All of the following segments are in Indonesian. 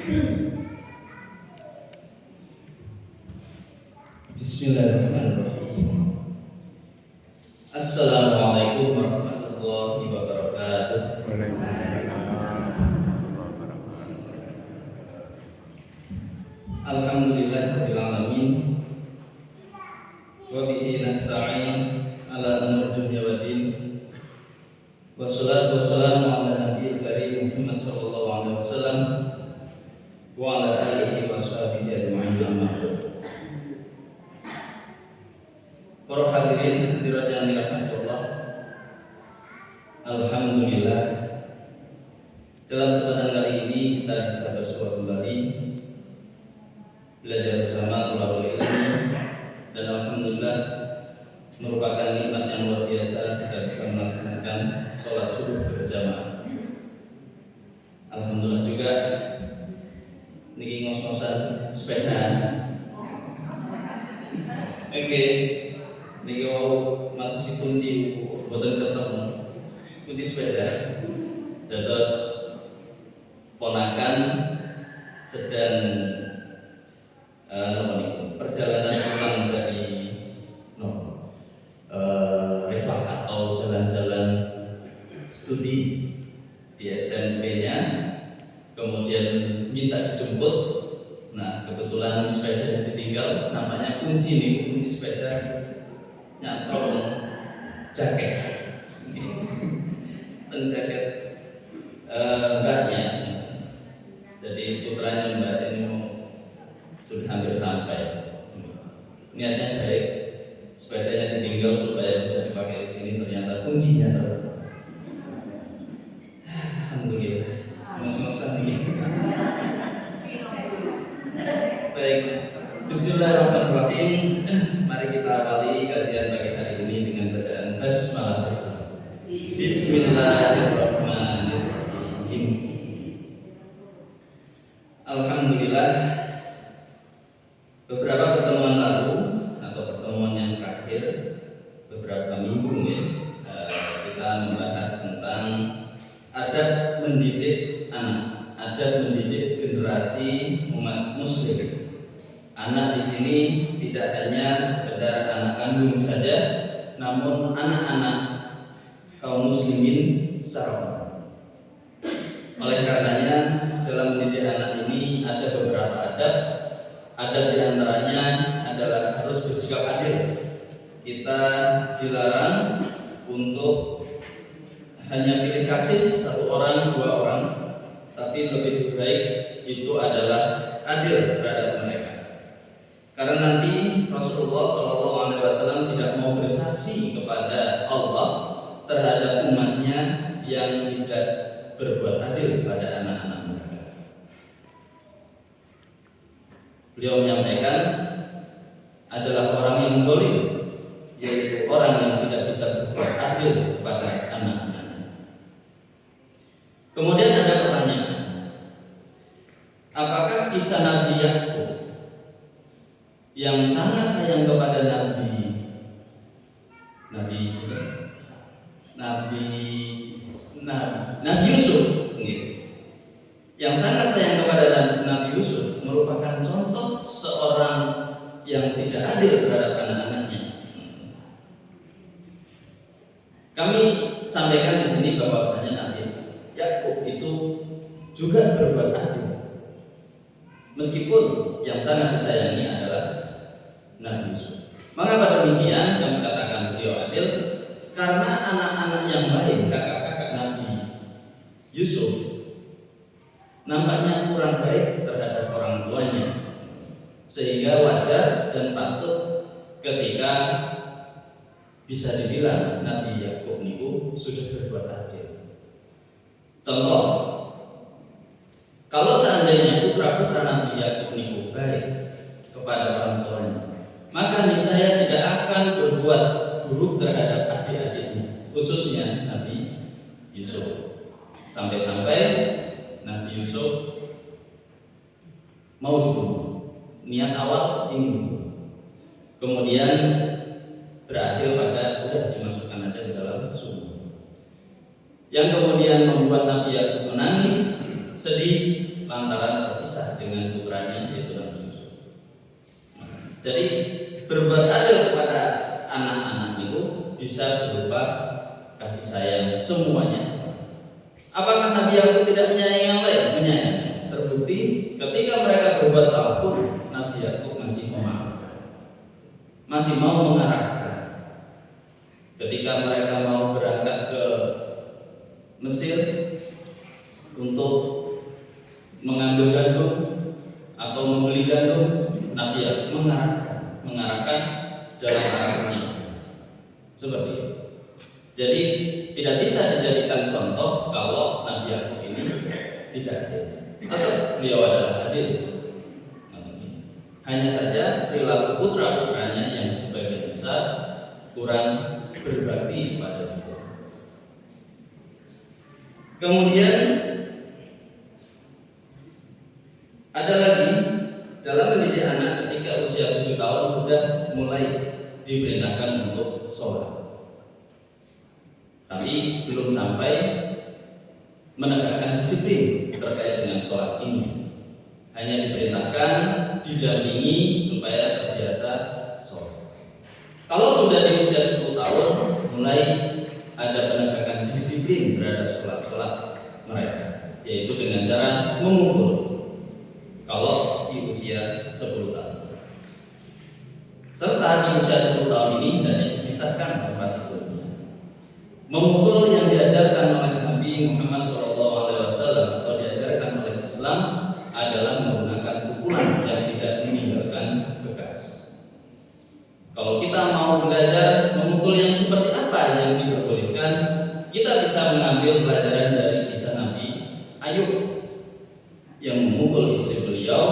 Bismillahirrahmanirrahim. Assalamualaikum warahmatullahi wabarakatuh. Alhamdulillahirabbil alamin. Wa bihi nasta'in ala umur dunya waddin. Wassalatu wassalamu ala nabiyil karim Muhammad sallallahu alaihi wasallam wa ala alihi wa sahbihi ajma'in. Para hadirin hadirat yang dirahmati Allah, alhamdulillah dalam kesempatan kali ini kita bisa bersua kembali belajar bersama thalabul ilmi, dan alhamdulillah merupakan nikmat yang luar biasa kita bisa melaksanakan sholat subuh berjamaah. Alhamdulillah juga niki ngos-ngosan sepeda. Oke. Niki wau mati kunci boten ketemu kunci sepeda. Dados ponakan sedang perjalanan pulang dari rehlah atau jalan-jalan studi di SMP-nya, kemudian minta dijemput. Nah, kebetulan sepeda ditinggal, nampaknya kunci sepeda nyantol jaket, jaket mbaknya. Jadi putranya mbak ini sudah hampir sampai. Niatnya baik, sepedanya ditinggal supaya bisa dipakai di sini, ternyata kuncinya terlupa. Alhamdulillah, ngos-ngosan ini. Baik, bismillahirrahmanirrahim. Mari kita awali kajian pagi hari ini dengan bacaan basmalah bersama. Bismillahirrahmanirrahim. Alhamdulillah, beberapa pertemuan lalu atau pertemuan yang terakhir beberapa minggu kita membahas tentang adab mendidik anak, adab mendidik generasi umat muslim. Anak di sini tidak hanya sekedar anak kandung saja, namun anak-anak kaum muslimin secara umum. Oleh karenanya dalam mendidik anak ini ada beberapa adab. Adab diantaranya adalah harus bersikap adil. Kita dilarang untuk hanya pilih kasih satu orang, dua orang, tapi lebih baik itu adalah adil terhadap mereka. Karena nanti Rasulullah SAW tidak mau bersaksi kepada Allah terhadap umatnya yang tidak berbuat adil pada anak-anak mereka. Beliau menyampaikan adalah orang yang zalim, yaitu orang yang tidak bisa berbuat adil kepada anak-anaknya. Kemudian ada pertanyaan, apakah kisah Nabi Yakub yang sangat sayang kepada Nabi Yusuf, yang sangat sayang kepada Nabi Yusuf merupakan contoh seorang yang tidak adil terhadap anak-anaknya? Kami sampaikan di sini bahwasanya Nabi Yakub itu juga berbuat adil, meskipun yang sangat disayangi adalah Nabi Yusuf. Mengapa demikian? Kami katakan beliau adil karena anak-anak yang lain, kakak-kakak Nabi Yusuf, nampaknya kurang baik terhadap orang tuanya, sehingga wajar dan patut ketika bisa dibilang Nabi Yakub niku sudah berbuat adil. Contoh, kalau seandainya putra-putra Nabi Yakub niku baik kepada orang tuanya, maka niscaya tidak akan berbuat buruk terhadap adik-adiknya, khususnya Nabi Yusuf. Sampai-sampai Nabi Yusuf mau dibunuh, niat awal ingin dibunuh, kemudian berakhir pada udah dimasukkan aja ke dalam sumur. Yang kemudian membuat Nabi Yakub menangis, sedih lantaran terpisah dengan putranya yaitu Nabi Yusuf. Jadi berbuat adil kepada anak-anak itu bisa berupa kasih sayang semuanya. Apakah Nabi Yakub tidak menyayangi yang lain? Menyayangi. Terbukti ketika mereka berbuat salah pun Nabi Yakub masih memaafkan, masih mau mengarahkan. Ketika mereka mau berangkat ke Mesir untuk mengambil gandum atau membeli gandum, Nabi Yakub mengarahkan dalam arahnya seperti itu. Jadi tidak bisa dijadikan contoh kalau Nabi Yakub ini tidak adil atau beliau adalah adil. Hanya saja perilaku putra-putranya yang sebagian besar kurang berbakti pada Tuhan. Kemudian ada lagi dalam mendidik anak ketika usia 7 tahun sudah mulai diperintahkan untuk sholat, tapi belum sampai menegakkan disiplin terkait dengan sholat ini. Hanya diperintahkan, didampingi supaya terbiasa sholat. Kalau sudah di usia 10 tahun mulai ada penegakan disiplin terhadap sholat-sholat mereka, yaitu dengan cara mengumpul. Kalau di usia 10 tahun, serta di usia 10 tahun ini hendaknya dipisahkan tempat tidurnya. Memukul yang diajarkan oleh Nabi Muhammad SAW atau diajarkan oleh Islam adalah menggunakan pukulan yang tidak meninggalkan bekas. Kalau kita mau belajar memukul yang seperti apa yang diperbolehkan, kita bisa mengambil pelajaran dari kisah Nabi Ayub yang memukul istri beliau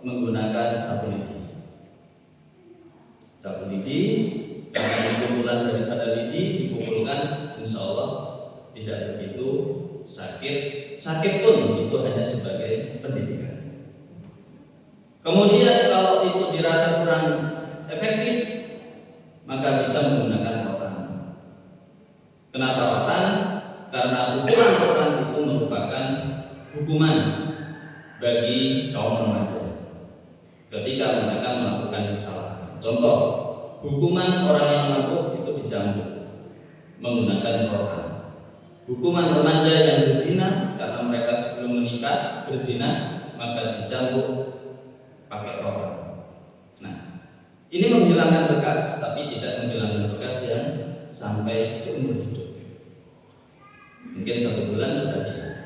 menggunakan sapu lidi. Sapu lidi, karena pukulan daripada lidi dipukulkan, insya Allah tidak begitu sakit. Sakit pun itu hanya sebagai pendidikan. Kemudian kalau itu dirasa kurang efektif, maka bisa menggunakan rotan. Kenapa rotan? Karena pukulan rotan itu merupakan hukuman bagi kaum remaja ketika mereka melakukan kesalahan. Contoh, hukuman orang yang mabuk itu dicambuk menggunakan rotan. Hukuman remaja yang berzina karena mereka sebelum menikah berzina, maka dicambuk pakai rotan. Nah, ini menghilangkan bekas, tapi tidak menghilangkan bekas yang sampai seumur hidup. Mungkin 1 bulan sudah hilang.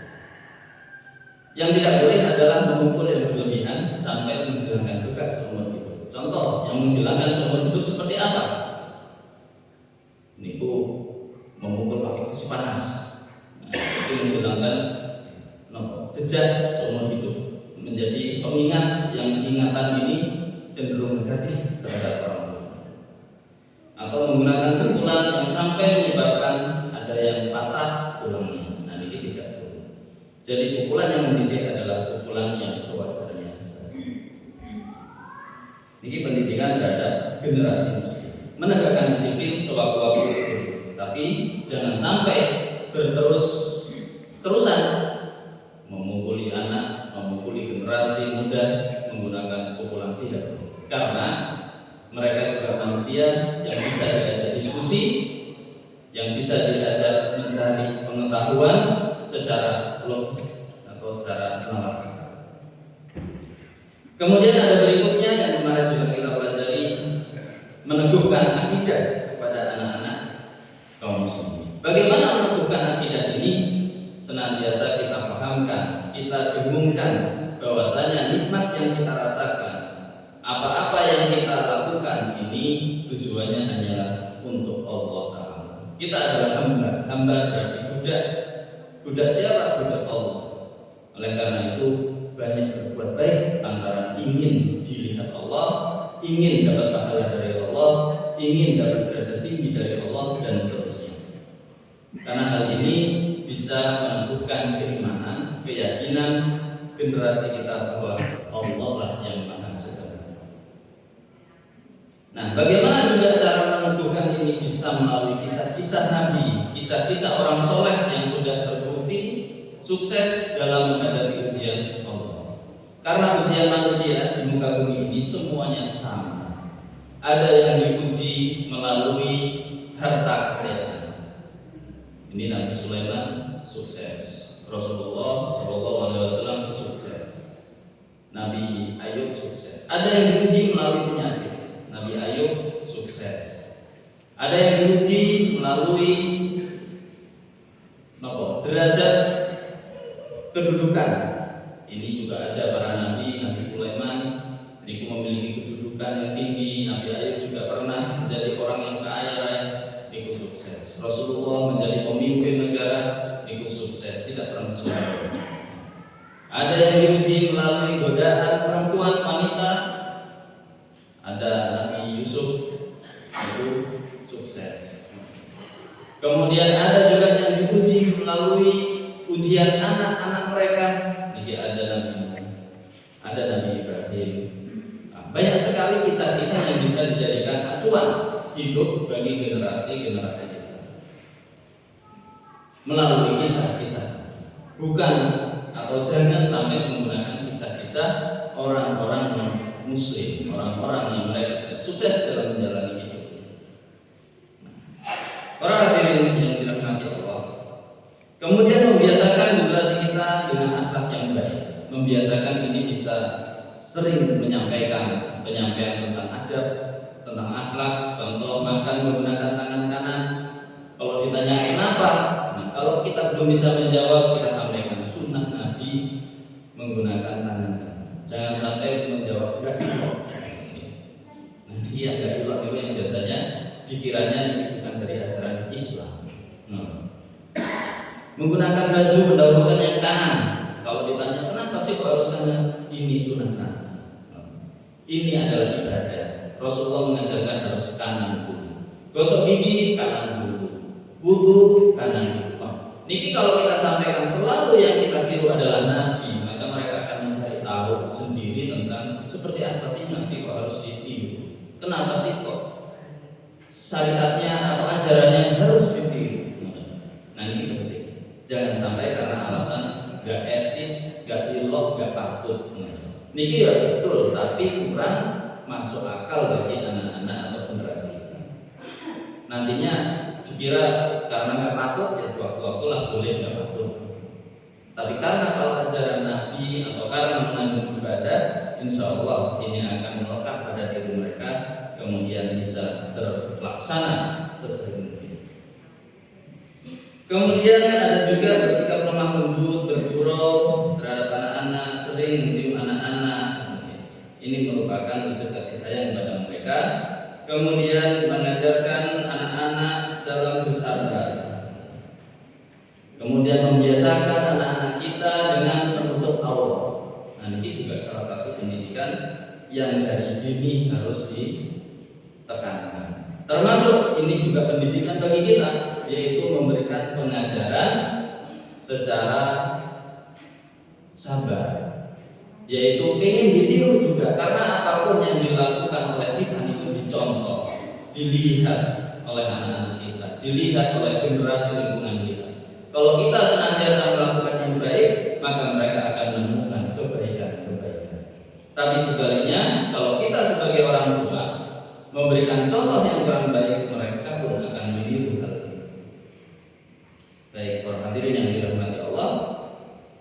Yang tidak boleh adalah memukul yang berlebihan sampai menghilangkan bekas seumur hidup. Contoh yang menghilangkan seumur hidup seperti apa? Niku memukul pakai besi panas. Nah, itu menghilangkan jejak seumur hidup, menjadi pengingat yang ingatan ini cenderung negatif terhadap orang tua. Atau menggunakan pukulan yang sampai menyebabkan ada yang patah tulangnya. Nah, ini tidak boleh. Jadi pukulan yang mendidik adalah pukulan yang sewajarnya saja. Ini pendidikan terhadap generasi muslim. Menegakkan disiplin sewaktu-waktu, tapi jangan sampai terusan memukuli anak, memukuli generasi muda menggunakan pukulan, tidak. Karena mereka juga manusia yang bisa diajak diskusi, yang bisa diajak mencari pengetahuan secara logis atau secara nalar. Kemudian ada berikutnya yang kemarin juga kita pelajari, meneguhkan akidah kepada anak-anak kaum muslimin. Bagaimana meneguhkan akidah ini? Senantiasa kita pahamkan, kita dengungkan bahwasanya nikmat yang kita rasakan, apa-apa yang kita lakukan ini tujuannya hanyalah untuk Allah Ta'ala. Kita adalah hamba berarti budak siapa? Budak Allah. Oleh karena itu banyak berbuat baik antara ingin dilihat Allah, ingin dapat pahala dari Allah, ingin dapat derajat tinggi dari Allah, dan seterusnya. Karena hal ini bisa meneguhkan keimanan, keyakinan generasi kita bahwa Allah lah yang Maha Segala. Nah, bagaimana juga cara meneguhkan ini? Bisa melalui kisah-kisah Nabi, kisah-kisah orang soleh yang sudah terbukti sukses dalam menghadapi ujian Karena ujian manusia di muka bumi ini semuanya sama. Ada yang diuji melalui harta kekayaan. Ini Nabi Sulaiman sukses, Rasulullah SAW sukses, Nabi Ayub sukses. Ada yang diuji melalui penyakit, Nabi Ayub sukses. Ada yang diuji melalui derajat kedudukan. Ini juga ada para nabi. Nabi Sulaiman itu memiliki kedudukan yang tinggi. Nabi Ayub juga pernah menjadi orang yang kaya raya, itu sukses. Rasulullah menjadi pemimpin negara, itu sukses, tidak pernah sombong. Ada yang diuji melalui godaan perempuan wanita. Ada Nabi Yusuf, itu sukses. Kemudian ada juga yang diuji melalui ujian anak-anak mereka. Jadi ada Nabi Nuh, ada Nabi Ibrahim. Banyak sekali kisah-kisah yang bisa dijadikan acuan hidup bagi generasi-generasi kita. Melalui kisah-kisah, bukan atau jangan sampai menggunakan kisah-kisah orang-orang Muslim, orang-orang yang mereka tidak sukses dalam menjalani hidup. Para hadirin yang dirahmati Allah, kemudian membiasakan generasi kita dengan akhlak yang baik. Membiasakan ini bisa sering menyampaikan penyampaian tentang adab, tentang akhlak. Contoh makan menggunakan tangan kanan. Kalau ditanya kenapa, kalau kita belum bisa menjawab, kita sampaikan sunnah Nabi menggunakan tangan kanan. Jangan sampai menjawab enggak ilok. Nanti yang enggak ilok itu yang biasanya dikiranya ini bukan dari ajaran Islam. Menggunakan baju mendahulukan yang kanan. Kalau ditanya kenapa sih kok harus kanan? Ini sunnah. Ini adalah ibadah. Rasulullah mengajarkan harus kanan dulu. Gosok gigi kanan dulu. Wudu kanan dulu. Niki kalau kita sampaikan selalu yang kita tiru adalah Nabi, maka mereka akan mencari tahu sendiri tentang seperti apa sih Nabi kok harus ditiru. Kenapa sih kok syariatnya atau ajarannya harus ditiru? Nah ini penting. Jangan sampai karena alasan gak etis, gak ilok, gak patut. Niki ya betul, tapi kurang masuk akal bagi anak-anak atau generasi kita. Nantinya dikira karena gak patut ya sewaktu-waktu lah boleh gak patut. Tapi karena kalau ajaran Nabi atau karena mengandung ibadah, insya Allah ini akan melekat pada diri mereka, kemudian bisa terlaksana sesuai mungkin. Kemudian ada juga bersikap lemah lembut, bergurau terhadap anak-anak, sering mencium anak-anak. Ini merupakan wujud kasih sayang kepada mereka. Kemudian mengajarkan anak-anak dalam bersabar. Kemudian membiasakan anak-anak kita dengan menuntut Allah. Nah ini juga salah satu pendidikan yang dari dini harus ditekankan. Termasuk ini juga pendidikan bagi kita, yaitu memberikan pengajaran secara sabar, yaitu ingin ditiru juga, karena apapun yang dilakukan oleh kita itu dicontoh, dilihat oleh anak-anak kita, dilihat oleh generasi lingkungan kita. Kalau kita senantiasa melakukan yang baik, maka mereka akan menemukan kebaikan-kebaikan. Tapi sebaliknya, kalau kita sebagai orang tua memberikan contoh yang kurang baik, mereka pun akan meniru hal itu. Baik, para hadirin yang dirahmati Allah.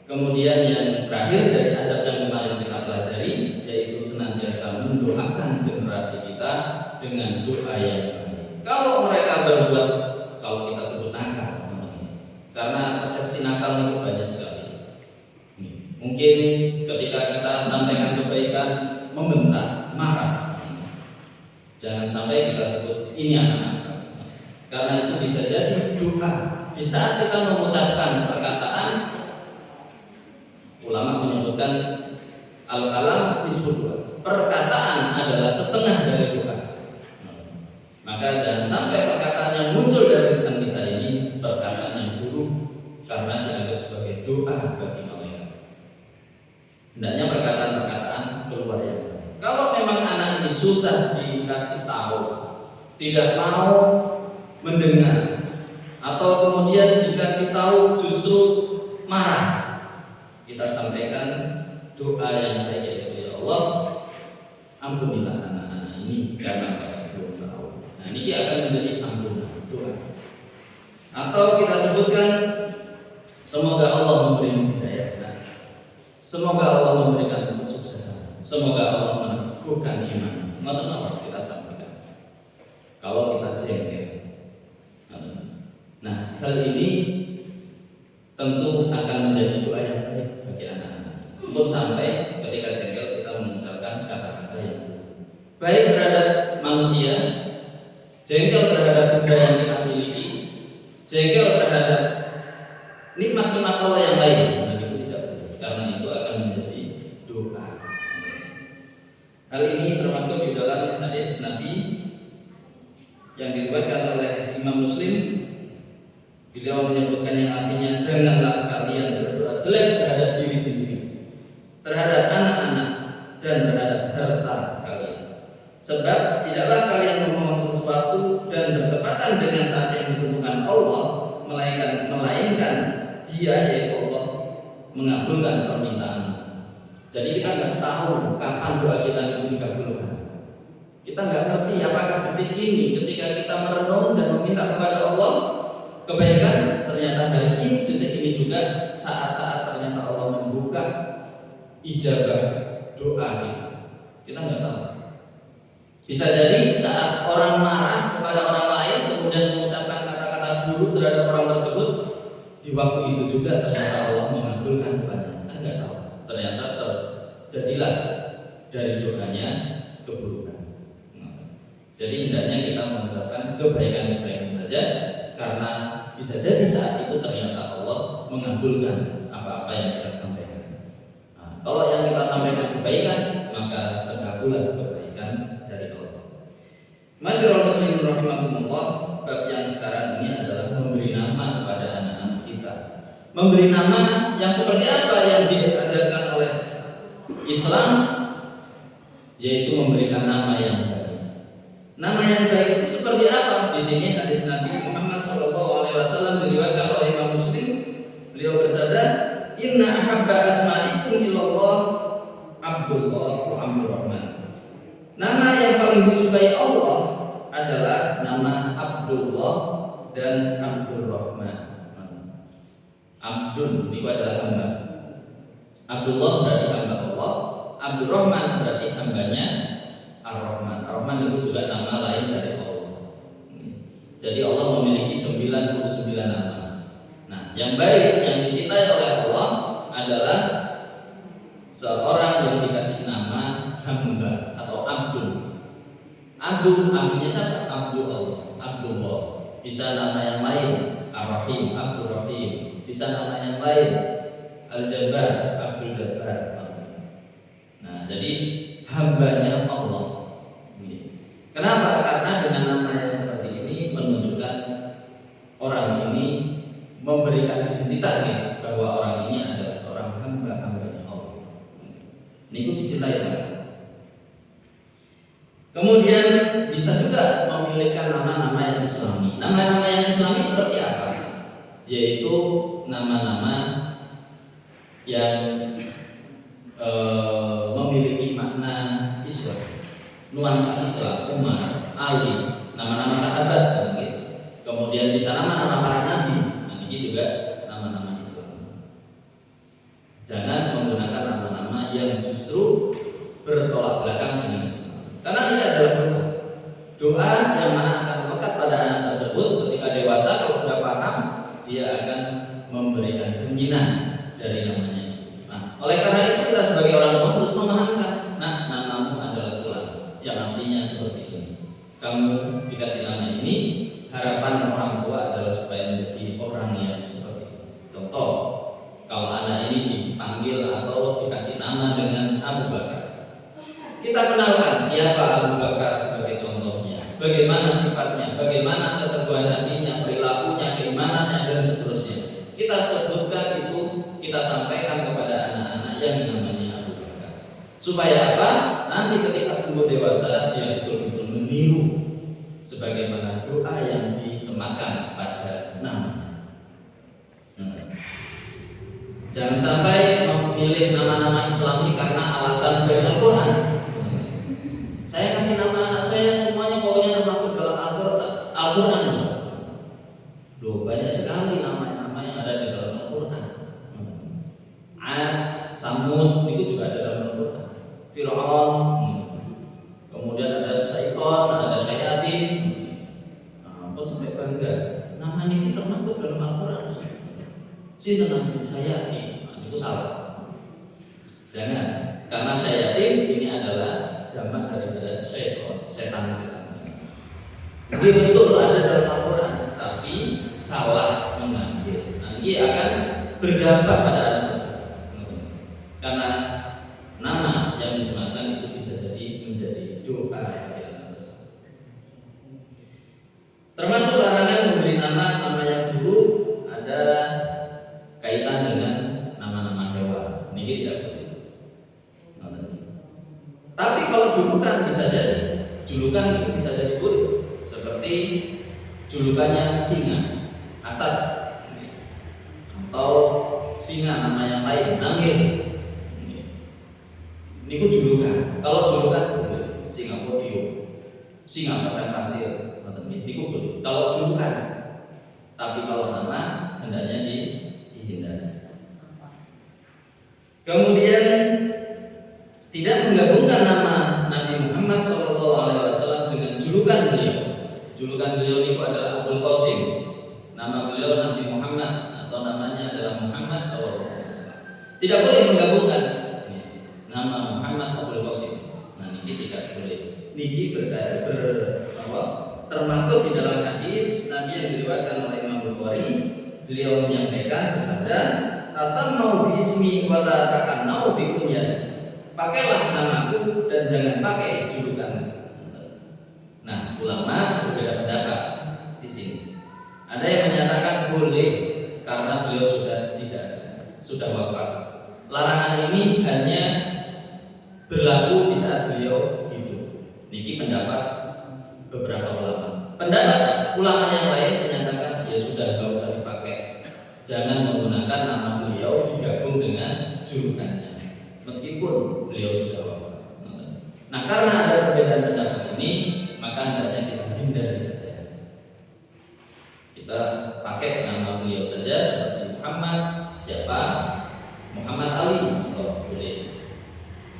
Kemudian yang terakhir dari adab yang kemarin kita pelajari, yaitu senantiasa mendoakan generasi kita dengan doa yang baik. Kalau mereka berbuat, kalau kita sebut nakal, karena persepsi nakal itu banyak sekali. Mungkin ketika kita sampaikan kebaikan, membentak, marah. Jangan sampai kita sebut ini anak-anak, karena itu bisa jadi doa. Di saat kita mengucapkan perkataan, ulama menyebutkan al-kalam nisfu doa. Perkataan adalah setengah dari doa. Maka jangan sampai perkataan yang muncul dari lisan kita ini perkataan yang buruk karena dianggap sebagai doa bagi malaikat. Hendaknya perkataan-perkataan keluar yang baik. Kalau memang anak ini susah dikasih tahu, tidak mau mendengar, atau kemudian dikasih tahu justru marah, kita sampaikan doa yang baik yaitu, ya Allah, ampunilah anak-anak ini karena mereka belum tahu. Nah, ini akan menjadi ampunan doa. Atau kita sebutkan, semoga Allah memberi hidayah, nah, semoga Allah memberikan kesuksesan, semoga Allah meneguhkan iman. Ngoten apa kita sampaikan kalau kita jengkel. Nah, hal ini tentu akan menjadi doa yang baik bagi anak-anak. Untuk sampai ketika jengkel kita mengucapkan kata-kata yang baik terhadap manusia, jengkel terhadap benda yang kita miliki, jengkel terhadap nikmat-nikmat Allah yang lain. Nah, itu tidak boleh, karena itu akan menjadi doa. Hal ini termaktub di dalam hadis Nabi yang diriwayatkan oleh Imam Muslim. Beliau menyebutkan yang artinya, janganlah kalian berdoa jelek terhadap diri sendiri, terhadap anak-anak, dan terhadap harta kalian. Sebab tidaklah kalian memohon sesuatu dan bertepatan dengan saat yang ditentukan Allah, melainkan Dia, yaitu Allah, mengabulkan permintaan. Jadi kita nggak tahu kapan doa kita itu dikabulkan. Kita nggak ngerti apakah detik ini ketika kita merenung dan meminta kepada Allah kebaikan, ternyata hari ini, detik ini juga saat-saat ternyata Allah membuka ijabah doa kita. Kita nggak tahu. Bisa jadi saat orang marah kepada orang lain kemudian mengucapkan kata-kata buruk terhadap orang tersebut, di waktu itu juga ternyata Allah mengabulkan doanya. Kan nggak tahu. Ternyata terjadilah dari doanya keburukan. Jadi hendaknya kita mengucapkan kebaikan-kebaikan saja, karena bisa jadi saat itu ternyata Allah mengabulkan apa-apa yang kita sampaikan. Nah, kalau yang kita sampaikan kebaikan, maka terkabullah kebaikan dari Allah. Masyaallah muslimin rahimakumullah, bab yang sekarang ini adalah memberi nama kepada anak-anak kita. Memberi nama yang seperti apa yang diajarkan oleh Islam, yaitu memberikan nama yang baik. Nama yang baik itu seperti apa? Di sini hadis Nabi Muhammad SAW diriwayatkan oleh Imam Muslim. Beliau bersabda, Inna ahabba asma'ikum ilallah Abdullah wa Abdurrahman. Nama yang paling disukai Allah adalah nama Abdullah dan Abdurrahman. Abdul itu adalah hamba. Abdullah berarti hamba Allah, Abdurrahman berarti hambanya Ar-Rahman. Ar-Rahman itu juga nama lain dari Allah. Jadi Allah memiliki 99 nama. Nah, yang baik yang dicintai oleh Allah adalah seorang yang dikasih nama hamba atau Abdul. Abdul, Abdulnya siapa? Abdul Allah, Abdullah. Bisa nama yang lain, Ar-Rahim, Abdul Rahim. Bisa nama yang lain, Al-Jabbar, Abdul Jabbar. Nah, jadi hambanya Allah. Kenapa? Karena dengan nama yang seperti ini menunjukkan orang ini memberikan identitasnya bahwa orang ini adalah seorang hambanya Allah. Ini itu dicintai sangat. Kemudian bisa juga memilihkan nama-nama yang Islami. Nama-nama yang Islami seperti apa? Yaitu nama-nama yang memiliki makna Islam, nuansa Islam, Umar, Ali, nama-nama sahabat, mungkin. Kemudian bisa nama-nama para nabi. Nah, ini juga nama-nama Islam. Jangan menggunakan nama-nama yang justru bertolak belakang dengan Islam. Karena ini adalah doa yang mana akan melekat pada anak tersebut ketika dewasa. Kalau sudah paham, dia akan memberikan jaminan dari namanya. Nah, oleh karena itu kita sebagai orang tua terus memahamkan, nah, namamu adalah fulan, yang artinya seperti ini. Kamu dikasih nama ini, harapan orang tua adalah supaya menjadi orang yang seperti itu. Contoh, kalau anak ini dipanggil atau dikasih nama dengan Abu Bakar, kita kenalkan siapa Abu Bakar sebagai contohnya, bagaimana sifatnya, bagaimana keteguhan hatinya, perilakunya, keimanannya, dan seterusnya. Kita sebutkan itu, kita sampaikan kepada anak-anak yang namanya Abu Bakar. Supaya apa? Nanti ketika tumbuh dewasa dia betul-betul meniru sebagaimana doa yang disematkan pada namanya. Jangan sampai memilih nama-nama Islami Fir'aun, kemudian ada syaiton, ada syayatin. Kok sampai bangga? Nama ini termasuk dalam Al-Quran. Sinten nabi syayatin, itu salah. Jangan, karena syayatin ini adalah jamak daripada syaiton, setan-setan. Ini betul ada dalam Al-Quran, tapi salah mengambil. Nah, ini akan berdampak pada anak tersebut. Karena nama yang disunahkan itu bisa jadi menjadi doa bagi anak tersebut. Termasuk larangan memberi nama yang dulu ada kaitan dengan nama-nama hewan. Ini tidak boleh. Tapi kalau julukan bisa jadi, julukan bisa jadi boleh. Seperti julukannya singa, asad, atau singa nama yang lain, namir. Ini ku julukan. Kalau julukan boleh, singa podium, singa padang pasir, ini ku boleh. Kalau julukan, tapi kalau nama hendaknya dihindari. Kemudian tidak menggabungkan nama Nabi Muhammad SAW dengan julukan beliau. Julukan beliau itu adalah Abul Qasim. Nama beliau Nabi Muhammad atau namanya adalah Muhammad SAW. Tidak boleh menggabungkan nama Muhammad Abul Qasim. Nah, ini tidak boleh. Ini termaktub di dalam hadis Nabi yang diriwayatkan oleh Imam Bukhari. Beliau menyampaikan bersabda, "Tasammau bi ismi wa la takannau bi kunyati." Pakailah namaku dan jangan pakai julukan. Nah, ulama berbeda pendapat di sini. Ada yang menyatakan boleh karena beliau sudah wafat. Larangan ini hanya berlaku di saat beliau hidup. Niki pendapat beberapa ulama. Pendapat ulama yang lain menyatakan ya sudah, nggak usah dipakai. Jangan menggunakan nama beliau digabung dengan julukannya. Meskipun beliau sudah wafat. Nah, karena ada perbedaan pendapat ini, maka hendaknya kita hindari saja. Kita pakai nama beliau saja seperti Muhammad siapa? Muhammad Ali, oh, boleh.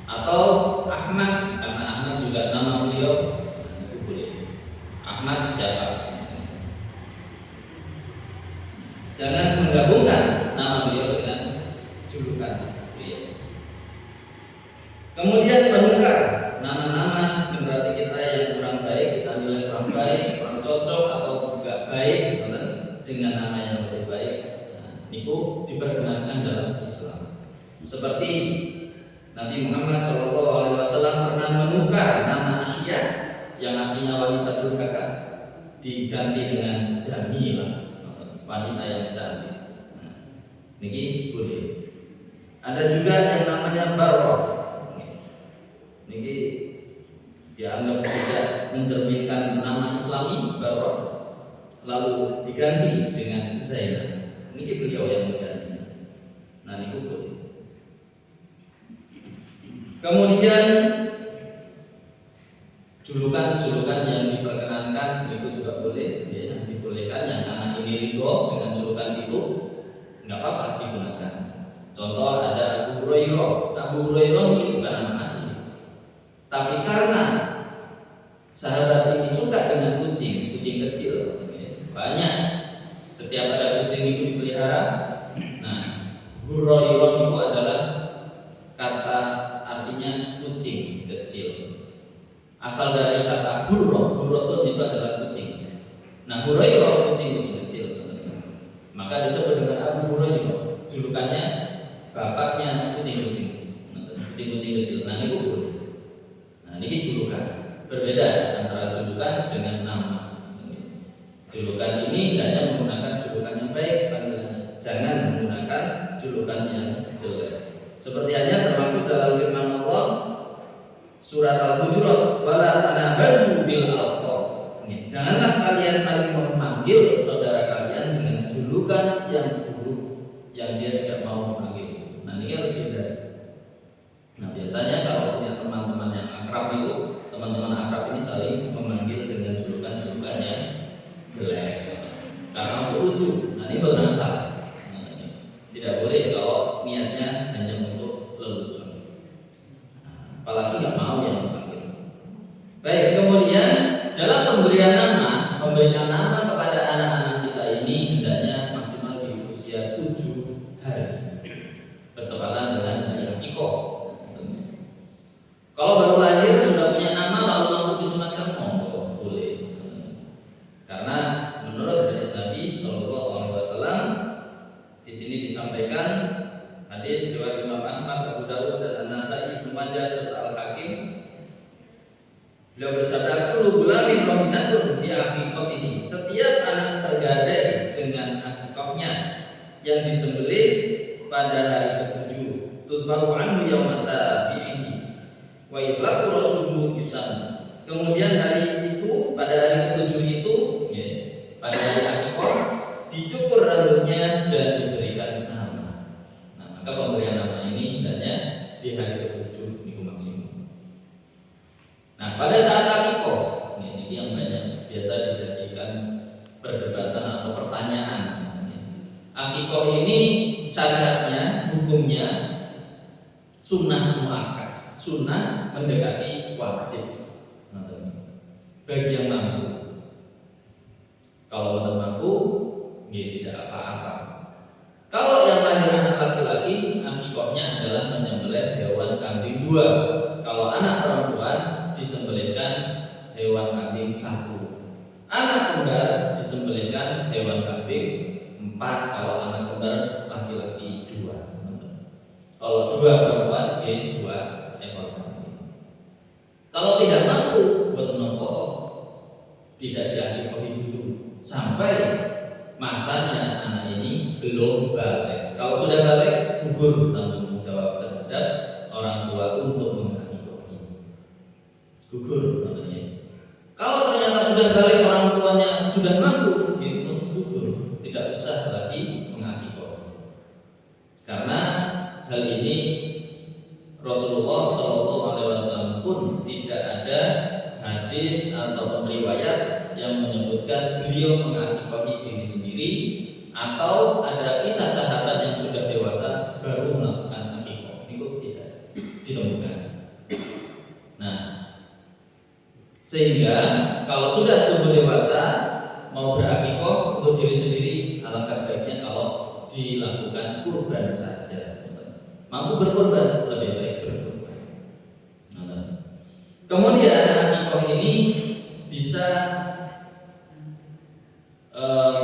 Atau Ahmad, karena Ahmad juga nama beliau, itu boleh. Ahmad siapa? Jangan menggabungkan nama beliau dengan julukan beliau. Kemudian menukar nama-nama generasi kita yang kurang baik, kita nilai kurang baik, kurang cocok atau tidak baik dengan nama yang lebih baik. Nah, itu diperkenankan dalam Islam. Seperti Nabi Muhammad SAW pernah menukar nama Asya yang artinya wanita durhaka diganti dengan Jamilah, wanita yang cantik. Nah, ini boleh. Ada juga yang namanya Barroh. Ini dianggap tidak mencerminkan nama Islami Barroh, lalu diganti dengan Zainab. Ini beliau yang mengganti. Nah, ini boleh. Kemudian julukan yang diperkenankan itu juga boleh, ya, dibolehkan. Yang nama ini Ridho dengan julukan itu nggak apa-apa digunakan. Contoh ada Abu Hurairah. Abu Hurairah ini bukan nama asli. Tapi karena sahabat ini suka dengan kucing kecil, banyak. Setiap ada kucing itu dipelihara. Nah, Hurairah itu adalah kata artinya kucing kecil. Asal dari kata Hurratun itu adalah kucing. Nah, Hurairah kucing kecil. Maka disebut dengan Abu Hurairah. Julukannya bapaknya kucing kecil. Nah, ini boleh. Nah, ini julukan. Berbeda antara julukan dengan nama. Julukan ini hendaknya menggunakan julukan yang baik, panggilannya. Jangan menggunakan julukan yang jelek. Seperti halnya termaktub dalam firman Allah surat Al-Hujurat, wala tanabazu bil alqab. Janganlah kalian saling memanggil saudara kalian dengan julukan yang buruk yang dia tidak mau dipanggil. Nah, ini harus dihindari. Nah, biasanya kalau punya teman-teman yang akrab itu, teman-teman akrab ini saling memanggil dengan julukan-julukan yang jelek karena untuk lucu. Nah, ini benar salah. Nah, ini tidak boleh kalau niatnya hanya untuk lelucon. Apalagi nggak mau yang dipanggil. Baik, kemudian dalam memberikan nama kepada anak-anak kita ini hendaknya maksimal di usia 7 hari, bertepatan dengan hari akikoh. Kalau baru lahir sudah punya nama lalu langsung disematkan, monggo boleh. Karena menurut hadis Nabi Shallallahu Alaihi Wasallam di sini disampaikan hadis riwayat Imam Ahmad, Abu Dawud dan An-Nasai, Ibnu Majah serta Al-Hakim. Beliau bersabda, kullu gulamin rohinatun bi aqiqatihi. Setiap anak tergadai dengan akikahnya yang disembelih pada hari ke-7, tutbahu anhu yauma sabi'ihi wa itlaqu rasuluhu yusan. Kemudian hari itu, pada hari ke-7 itu, ya, pada hari akikah dicukur rambutnya dan diberikan nama. Nah, maka pemberian nama ini hendaknya di hari ke-7 minggu maksimum. Nah, pada saat akikoh, ini yang banyak biasa dijadikan perdebatan atau pertanyaan. Akikoh ini syariatnya, hukumnya sunnah muakkad, sunnah mendekati wajib bagi yang mampu. Kalau tidak mampu, ya tidak apa-apa. Kalau yang lahir anak laki-laki, akikohnya adalah menyembelih hewan kambing 2. Kalau anak perempuan disembelihkan hewan kambing 1. Anak kembar disembelihkan hewan kambing 4. Kalau anak kembar laki-laki 2. Kalau 2 perempuan, 2 ekor kambing. Kalau tidak mampu, buat nopo tidak diakikohi dulu sampai masanya anak ini belum balik. Kalau sudah balik, gugur tanggung jawab terhadap orang tua untuk mengakikohi. Gugur namanya. Kalau ternyata sudah balik, orang tuanya sudah mampu, itu gugur, tidak usah lagi mengakikohi. Karena hal ini Rasulullah SAW pun tidak ada hadis atau riwayat yang menyebutkan beliau mengakikohi diri sendiri atau ada kisah sahabat yang sudah dewasa baru melakukan akikoh. Itu tidak ditemukan. Nah, sehingga kalau sudah tumbuh dewasa mau berakikoh untuk diri sendiri, alangkah baiknya kalau dilakukan kurban saja. Mampu berkorban, lebih baik berkorban. Kemudian akikoh ini bisa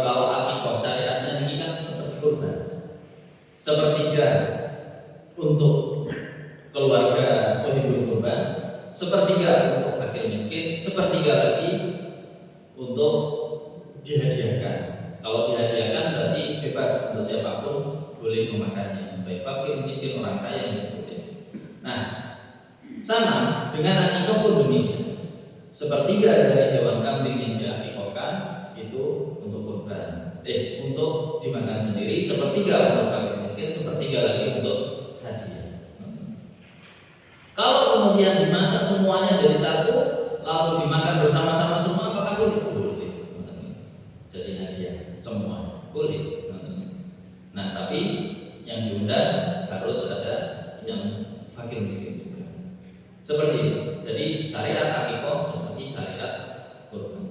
kalau akikoh syariatnya ini kan seperti kurban, sepertiga untuk keluarga sohibul kurban, sepertiga untuk fakir miskin, sepertiga lagi untuk dihadiahkan. Kalau dihadiahkan berarti bebas untuk siapapun boleh memakannya, baik fakir miskin orang kaya yang boleh. Nah, sama dengan akikoh pun demikian. Sepertiga dari hewan kambing yang diakikohkan itu untuk kurban, untuk dimakan sendiri, sepertiga untuk fakir miskin, sepertiga lagi untuk hadiah. Kalau kemudian dimasak semuanya jadi satu, lalu dimakan bersama-sama semua, apakah boleh? Boleh. Jadi hadiah semua boleh. Nah, tapi yang diundang harus ada yang fakir miskin juga. Seperti itu. Jadi syariat akikoh seperti syariat kurban.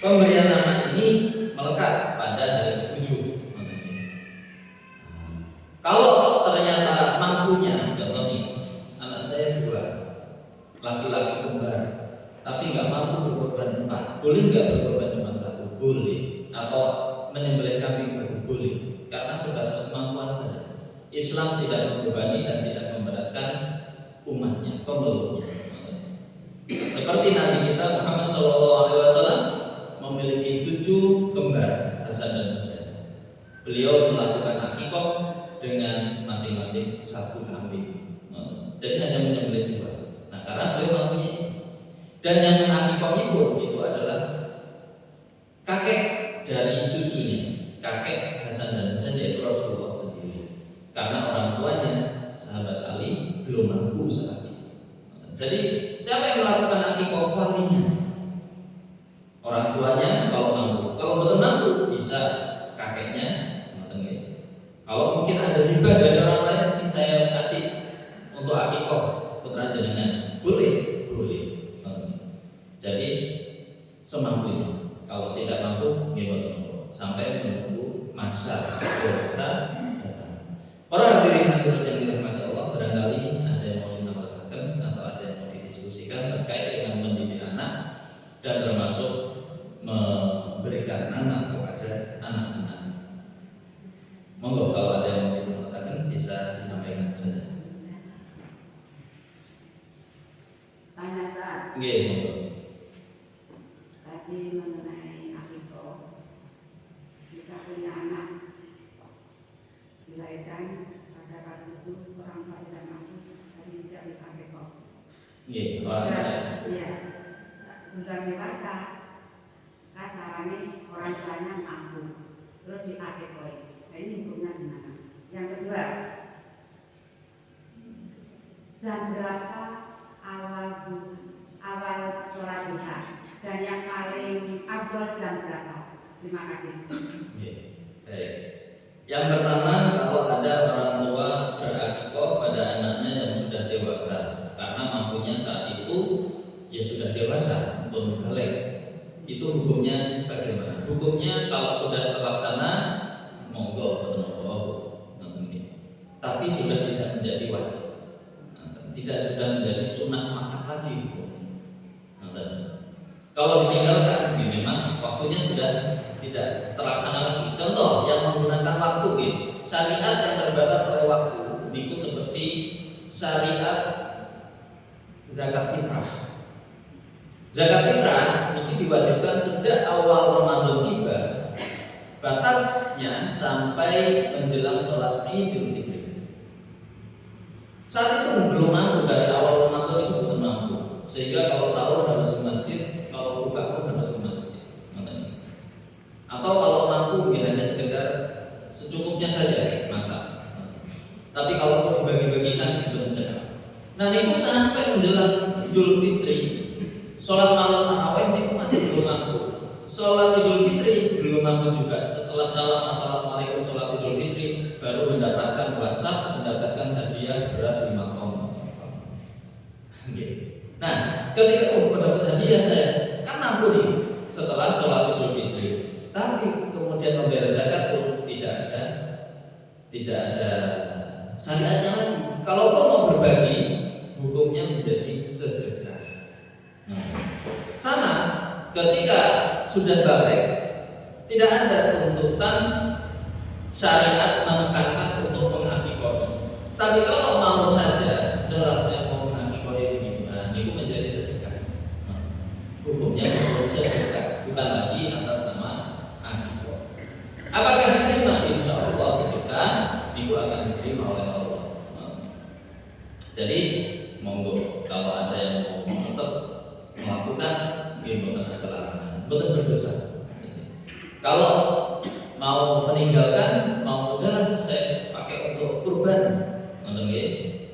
Pemberian nama ini melekat pada hari ke-7. Kalau ternyata mampunya, contoh nih, anak saya 2, laki-laki kembar, tapi nggak mampu berkorban 4, boleh nggak berkorban cuma 1? Boleh. Atau menyembelih kambing 1? Boleh. Karena sebatas kemampuan saja. Islam tidak membebani dan tidak memberatkan umatnya, pemeluknya. Seperti Nabi kita Muhammad SAW memiliki cucu kembar Hasan dan Husain. Beliau melakukan akikoh dengan masing-masing 1 kambing. Jadi hanya menyembelih 2. Nah, karena beliau mampunya itu. Dan yang mengakikohnya pun itu adalah kakek dari cucunya, kakek Hasan dan Husain, yaitu Rasulullah sendiri. Karena orang tuanya sahabat Ali belum mampu saat itu. Jadi siapa yang melakukan akikoh? Walinya, orang tuanya kalau mampu. Kalau betul mampu bisa kakeknya. Kalau mungkin ada hibah dari orang lain, ini saya kasih untuk akikoh, putra jenengan? Boleh, boleh. Jadi semampunya. Kalau tidak mampu, sampai menunggu masa puasa datang. Para hadirin yang dirahmati Allah, barangkali ada yang mau ditambahkan atau ada yang mau didiskusikan terkait dengan mendidik anak dan termasuk memberikan anak kepada anak-anak. Monggo kalau ada yang mau ditambahkan bisa disampaikan saja. Tanya saat. Nggih, monggo. Tadi mengenai akikoh, kita punya anak dilahirkan pada waktu itu orang tua tidak mampu, jadi tidak bisa akikoh. Nggih, orang ada. Iya, sudah dewasa, kasarannya orang tuanya mampu, terus diakikoh. Nah, ini hukumnya gimana? Yang kedua, jam berapa awal sholat duha? Dan yang paling afdol jam berapa? Terima kasih. Baik. Yang pertama, kalau ada orang tua berakikoh pada anaknya yang sudah dewasa, karena mampunya saat itu ya sudah dewasa untuk balik. Itu hukumnya bagaimana? Hukumnya kalau sudah terlaksana, monggo, tapi sudah tidak menjadi wajib, tidak sudah menjadi sunnah makan lagi. Kalau ditinggalkan, memang waktunya sudah tidak terlaksana lagi. Contoh yang menggunakan waktu, syariat yang terbatas oleh waktu, itu seperti syariat zakat fitrah. Zakat fitrah ini diwajibkan sejak awal Ramadan tiba, batasnya sampai menjelang sholat Idul Fitri. Saat itu belum mampu, dari awal Ramadan itu belum mampu, sehingga kalau sahur harus ke masjid, kalau buka pun harus ke masjid. Atau kalau mampu ya hanya sekedar secukupnya saja masak. Tapi kalau untuk dibagi-bagikan itu mencegah. Nah ini sampai menjelang Idul Fitri, sholat malam tarawih itu masih belum mampu. Sholat Idul Fitri belum mampu juga. Setelah salam assalamualaikum sholat Idul Fitri baru mendapatkan WhatsApp, mendapatkan hadiah beras 5 ton. Nah, ketika mendapat hadiah saya kan mampu nih setelah sholat Idul Fitri, tapi kemudian membayar zakat pun tidak ada syariatnya lagi. Kalau mau berbagi, hukumnya menjadi sedekah. Sama, ketika sudah balik, tidak ada tuntutan syariat menekankan untuk mengakikoh. Tapi kalau mau saja, adalah saya mau mengakikoh ini, itu menjadi sedekah. Hukumnya menjadi sedekah, bukan lagi atas nama akikoh. Apakah diterima? Insya Allah sedekah itu akan diterima oleh Allah. Jadi monggo kalau ada yang mau tetap melakukan bukan ada larangan, betul berdosa. Kalau mau meninggalkan, mau udah saya pakai untuk kurban, nonton nggih.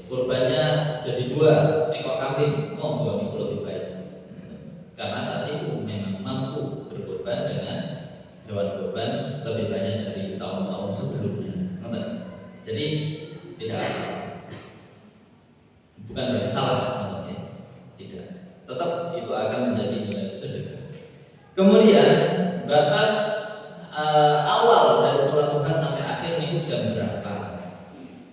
Kurbannya jadi 2 ekor kambing, monggo niku lebih baik. Karena saat itu memang mampu berkorban dengan hewan kurban lebih banyak dari tahun-tahun sebelumnya. Nonton. Jadi tidak bukan berarti salah, nonton, tidak. Tetap itu akan menjadi nilai sedekah. Kemudian batas awal dari sholat duha sampai akhir itu jam berapa?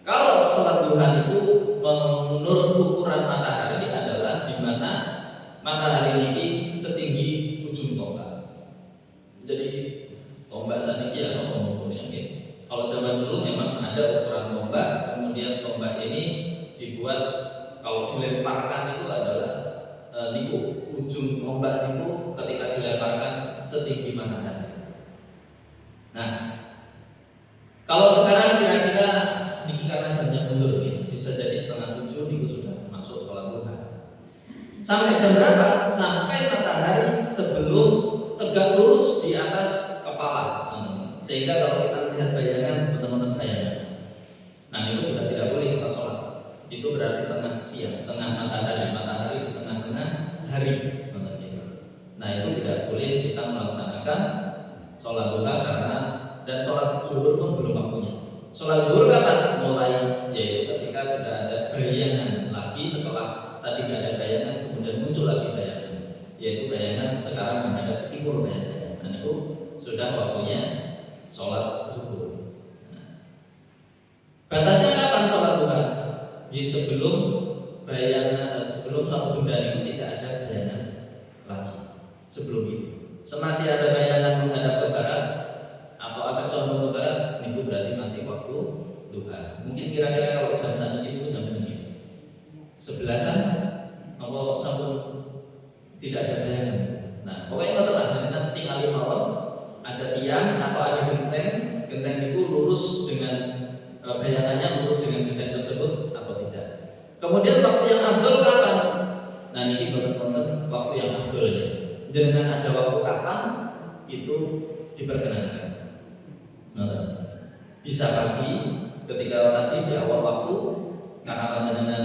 Kalau sholat duha itu menurut ukuran matahari adalah di mana matahari ini setinggi ujung tombak. Jadi tombak saat ini ya mengukurnya. Kalau zaman dulu memang ada ukuran tombak, kemudian tombak ini dibuat kalau dilemparkan itu adalah niku ujung tombak niku ketika dilemparkan setinggi matahari. Nah, kalau sekarang kira-kira niki karena jamnya mundur ya, bisa jadi 6:30 niku sudah masuk sholat duha. Sampai jam berapa? Sampai matahari sebelum tegak lurus di atas kepala. Sehingga kalau kita lihat bayangan, teman-teman bayangan. Nah, itu sudah tidak boleh kita sholat. Itu berarti tengah siang, tengah matahari di tengah-tengah hari. Nah, itu tidak boleh kita melaksanakan sholat duha karena dan sholat zuhur pun belum waktunya. Sholat zuhur kapan? Mulai yaitu ketika sudah ada bayangan lagi lagi setelah tadi nggak ada bayangan, kemudian muncul lagi bayangan, yaitu bayangan sekarang menghadap timur bayangan. Dan itu sudah waktunya sholat zuhur. Batasnya kapan sholat duha? Sebelum bayangan, sebelum suatu benda itu tidak ada bayangan lagi. Sebelum itu, semasih ada bayangan menghadap ke barat atau agak condong ke barat, itu berarti masih waktu duha. Mungkin kira-kira kalau jam saat itu jam ini 11-an, kalau sampun tidak ada bayangan. Nah, pokoknya kalau dengan tinggal malam ada tiang atau ada genteng itu lurus dengan bayangannya lurus dengan genteng tersebut atau tidak. Kemudian waktu yang afdol kapan? Nah, ini betul-betul waktu yang afdol ya. Dengan ada waktu kapan itu diperkenankan. Bisa pagi ketika tadi di awal waktu, karena dengan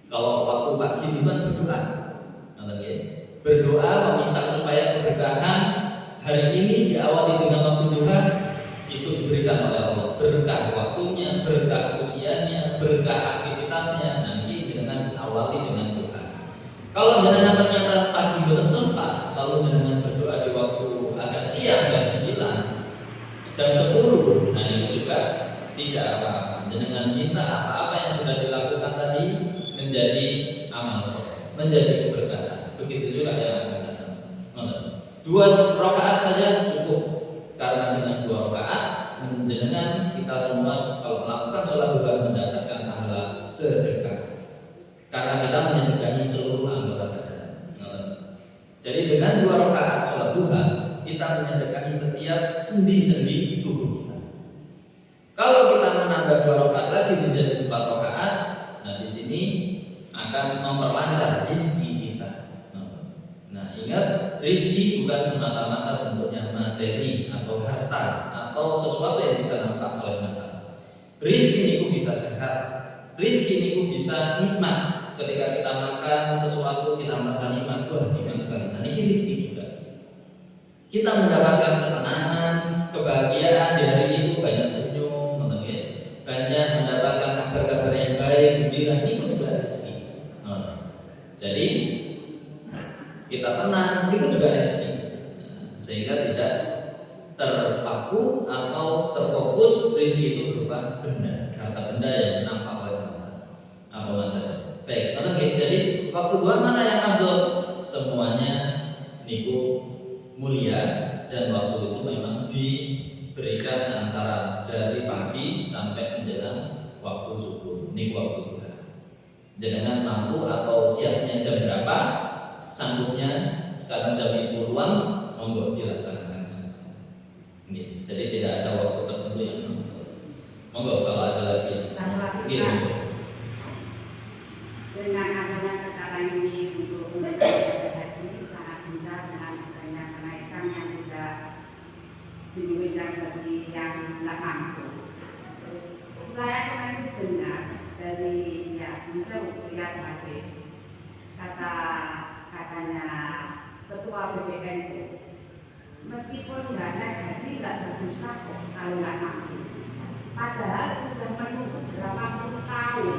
kalau waktu pagi itu kan berdoa meminta supaya keberkahan hari ini diawali dengan waktu duha itu diberikan oleh Allah, berkah waktunya, berkah usianya, berkah aktivitasnya. Nanti dengan awali dengan duha. Kalau jenengan ternyata pagi belum sempat, lalu jenengan berdoa di waktu agak siang jam 9, jam 10, nah ini juga tidak apa-apa. Jenengan minta apa-apa yang sudah dilakukan tadi menjadi amal soleh, menjadi keberkahan. Begitu juga yang akan datang. 2 rakaat saja cukup, karena dengan 2 rakaat jenengan kita semua kalau melakukan sholat duha mendapatkan pahala sedekah, karena kita menyedekahi seluruh anggota badan. Jadi dengan 2 rakaat sholat duha kita menyedekahi setiap sendi-sendi tubuh kita. Kalau kita menambah 2 rakaat lagi menjadi 4 rakaat, nah di sini akan memperlancar rezeki kita. Nah, ingat, rezeki bukan semata-mata bentuknya materi atau harta atau sesuatu yang bisa nampak oleh mata. Rezeki itu bisa sehat, rezeki itu bisa nikmat. Ketika kita makan sesuatu kita merasa nikmat, wah nikmat sekali. Nah, ini rezeki juga. Kita mendapatkan ketenangan, kebahagiaan di hari itu, banyak senyum, banyak mendapatkan kabar-kabar yang baik, gembira, itu juga rezeki. Jadi kita tenang, itu juga rezeki. Sehingga tidak terpaku atau terfokus rezeki itu berupa benda, harta benda yang nampak oleh mata atau materi. Baik, jadi waktu duha mana yang afdol? Semuanya niku mulia, dan waktu itu memang diberikan antara dari pagi sampai menjelang waktu zuhur. Niku waktu duha. Jangan mampu atau siapnya jam berapa, sanggupnya karena jam itu luang, monggo dilaksanakan saja. Jadi tidak ada waktu tertentu yang afdol. Monggo kalau ada lagi. Dengan adanya sekarang ini untuk haji sangat bisa dengan adanya kenaikan yang tidak dimiliki bagi yang tidak mampu. Terus saya kemarin dengar dari bisa lihat lagi katanya ketua BPN itu, meskipun nggak naik haji nggak berdosa kok kalau nggak mampu. Padahal sudah menunggu berapa puluh tahun.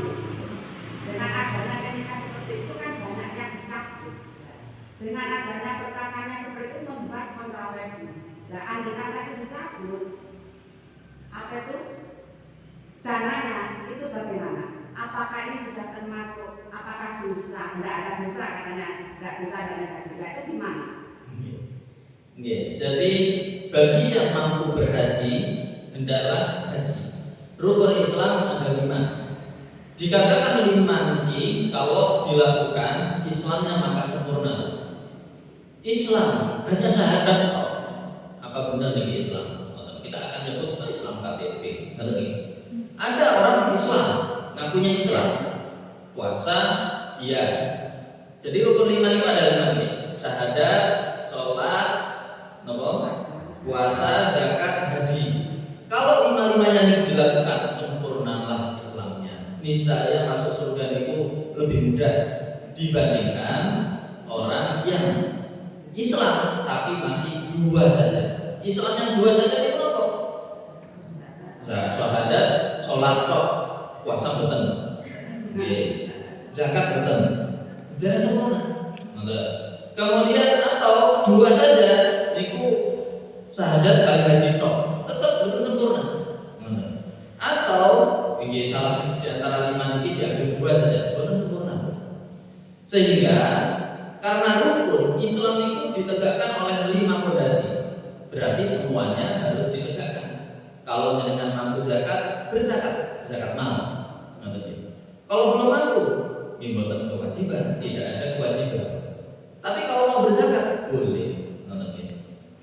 Dengan adanya kenaikan seperti itu kan banyak yang takut. Dengan adanya perkataannya seperti itu membuat kontroversi. Nah, andai kata itu dicabut, apa itu dananya itu bagaimana? Apakah ini sudah termasuk? Apakah dosa? Tidak ada dosa katanya, tidak dosa dan tidak itu gimana? Jadi bagi yang mampu berhaji hendaklah haji. Rukun Islam ada 5. Dikatakan 5 ini kalau dilakukan Islamnya maka sempurna. Islam hanya syahadat. Apa benar ini Islam? Kita akan nyebut Islam KTP. Ada orang Islam ngakunya Islam, puasa, iya. Jadi rukun 5 itu ada 5 nih: syahadat, sholat, puasa, zakat, haji. Kalau 5-5-nya ini dilakukan, sempurnalah Islamnya. Niscaya masuk surga itu lebih mudah dibandingkan orang yang Islam tapi masih 2 saja. Islam yang 2 saja itu apa? Syahadat, sholat, puasa betul. zakat boten. Jalan sempurna. Kemudian atau dua saja niku syahadat kali haji tok, tetap boten sempurna. Atau ini salah di antara 5 niki diambil 2 saja, boten sempurna. Sehingga karena rukun Islam itu ditegakkan oleh 5 fondasi, berarti semuanya harus ditegakkan. Kalau dengan mampu zakat, berzakat, zakat mal. Kalau belum mampu, bukan kewajiban, tidak ada kewajiban. Tapi kalau mau berzakat, boleh.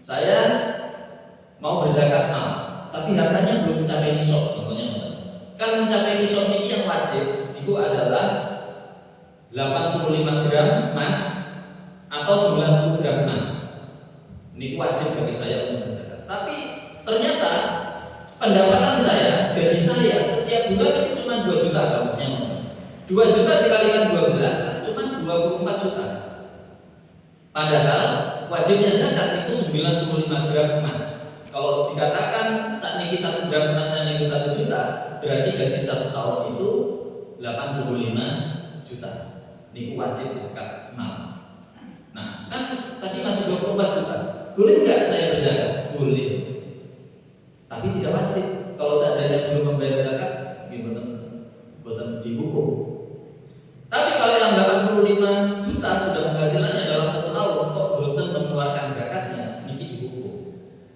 Saya mau berzakat mal, tapi hartanya belum mencapai nisab, contohnya. Kan mencapai nisab ini yang wajib, itu adalah 85 gram emas atau 90 gram emas. Ini wajib bagi saya untuk berzakat. Tapi ternyata pendapatan saya, gaji saya setiap bulan itu cuma 2 juta contohnya. 2 juta dikalikan 12 cuma 24 juta. Padahal wajibnya zakat itu 95 gram emas. Kalau dikatakan saat ini 1 gram emasnya itu 1 juta, berarti gaji 1 tahun itu 85 juta. Ini wajib zakat mal. Nah, kan tadi masih 24 juta. Boleh nggak saya berzakat? Boleh. Tapi tidak wajib. Kalau seandainya belum membayar zakat, boten dihukum. Tapi kalau yang 85 juta sudah penghasilannya dalam 1 tahun kok boten mengeluarkan zakatnya, niki dihukum.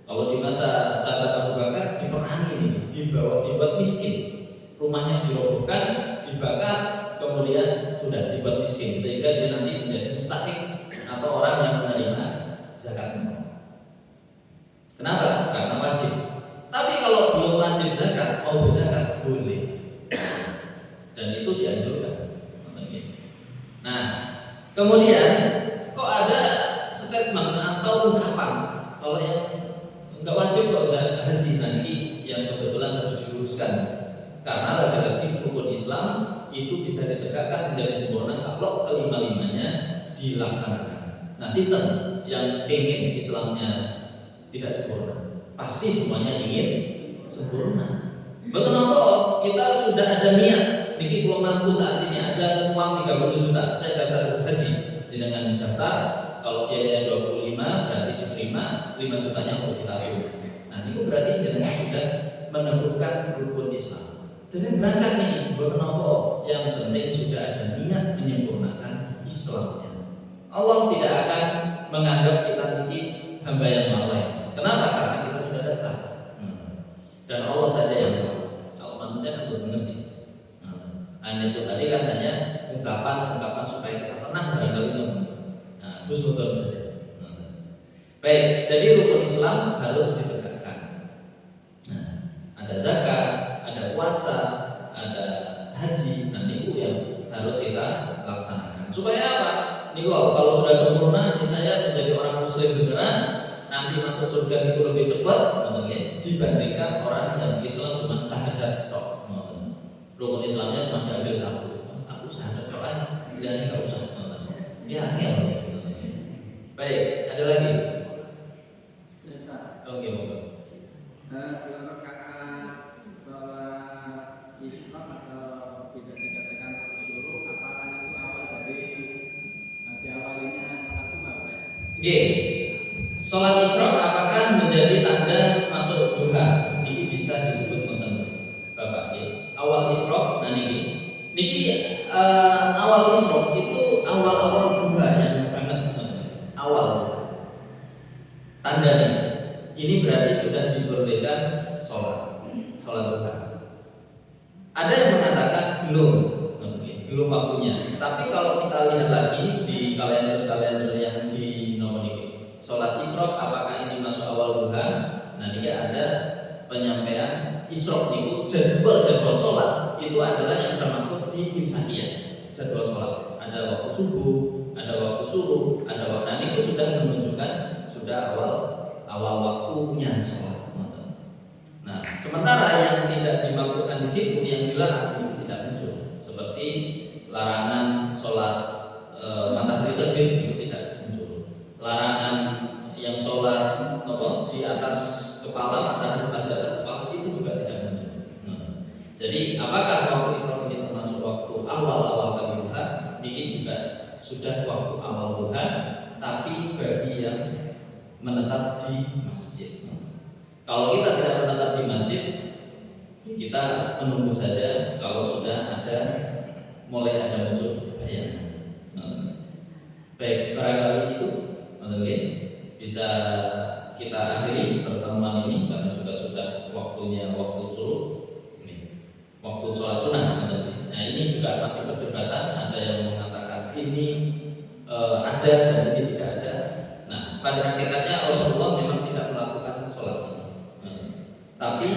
Kalau di masa sahabat Abu Bakar diperangi nih, dibuat miskin, rumahnya dirobohkan, dibakar, kemudian sudah dibuat miskin sehingga dia nanti menjadi mustahik atau orang yang menerima zakat. Kenapa? Karena wajib. Tapi kalau belum wajib zakat, mau berzakat boleh, dan itu dianjurkan. Nah, kemudian kok ada statement atau ungkapan kalau yang nggak wajib kok haji nanti yang kebetulan harus diluruskan, karena lagi-lagi rukun Islam itu bisa ditegakkan menjadi sempurna kalau kelima-limanya dilaksanakan. Nah, sinten yang ingin Islamnya tidak sempurna? Pasti semuanya ingin sempurna. Betul apa? Kita sudah ada niat. Niki kalau mampu saat ini ada uang 30 juta, saya daftar haji dengan daftar. Kalau biayanya 25 berarti diterima 5 jutanya untuk ditabung. Nah, itu berarti dengan sudah meneguhkan rukun Islam. Dan berangkat nih, betul apa? Yang penting sudah ada niat menyempurnakan Islamnya. Allah tidak akan menganggap kita niki hamba yang lalai. Kenapa? Karena kita sudah daftar. Dan Allah saja yang tahu. Kalau manusia kan belum mengerti. Itu tadi kan hanya ungkapan supaya kita tenang barangkali. Husnuzon saja. Baik, jadi rukun Islam harus ditegakkan. Ada zakat, ada puasa, ada haji, nanti itu yang harus kita laksanakan. Supaya apa? Kalau sudah sempurna, misalnya menjadi orang Muslim beneran, nanti masuk surga itu lebih cepat dibandingkan orang yang Islam cuma syahadat tok. Rukun Islamnya cuma diambil 1. Aku syahadat tok dia ini nggak usah. Ya, angel. Baik, ada lagi? Oke, bagus. Apakah sholat isyraq atau bisa dikatakan suruh, apakah itu awal dari diawalinya sholat duha? Sholat isyraq apakah menjadi tanda masuk duha? Ini bisa disebut nonton Bapak. Awal isyraq, nah niki awal isyraq itu awal duha yang banget. Awal tandanya ini berarti sudah dibolehkan sholat duha. Ada yang mengatakan belum waktunya. Tapi kalau kita lihat lagi di kalender yang di nomor ini, sholat isyraq apakah ini masuk awal duha? Nah, ini ada penyampaian isyraq itu jadwal sholat itu adalah yang termaktub di imsakiyah. Jadwal sholat ada waktu subuh, ada waktu suruh, ada waktu. Nah, itu sudah menunjukkan sudah awal waktunya sholat. Nah, sementara yang tidak dimaksudkan di situ yang dilarang itu tidak muncul, seperti larangan sholat matahari terbit itu tidak muncul, larangan yang sholat di atas kepala matahari pas di atas kepala itu juga tidak muncul. Jadi apakah waktu Islam ini termasuk waktu awal-awal kami duha, ini juga sudah waktu awal duha, tapi bagi yang menetap di masjid. Kalau kita tidak menetap di masjid, kita menunggu saja kalau sudah mulai ada muncul bayangan. Baik, barangkali itu bisa kita akhiri pertemuan ini karena juga sudah waktunya waktu suruh, waktu sholat sunnah. Nah ini juga masih perdebatan, ada yang mengatakan ini ada dan ini tidak ada. Nah pada hakikatnya Rasulullah memang tidak melakukan sholat ini, tapi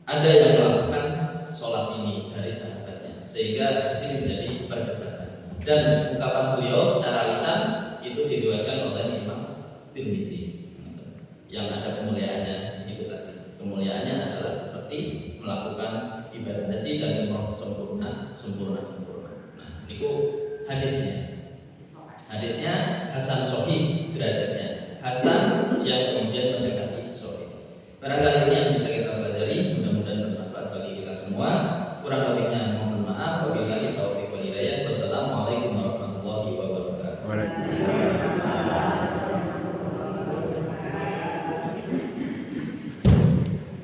ada yang melakukan sholat ini dari sahabatnya, sehingga di sini menjadi perdebatan. Dan ungkapan beliau secara lisan itu diriwayatkan oleh Imam Tirmidzi yang ada kemuliaannya itu tadi. Kemuliaannya adalah seperti melakukan ibadah haji dan umrah sempurna. Nah, itu hadisnya. Hadisnya Hasan Sahih derajatnya. Hasan yang kemudian mendekati Sahih. Barangkali ini yang bisa kita pelajari, mudah-mudahan bermanfaat bagi kita semua. Kurang lebihnya mohon maaf. Wabillahi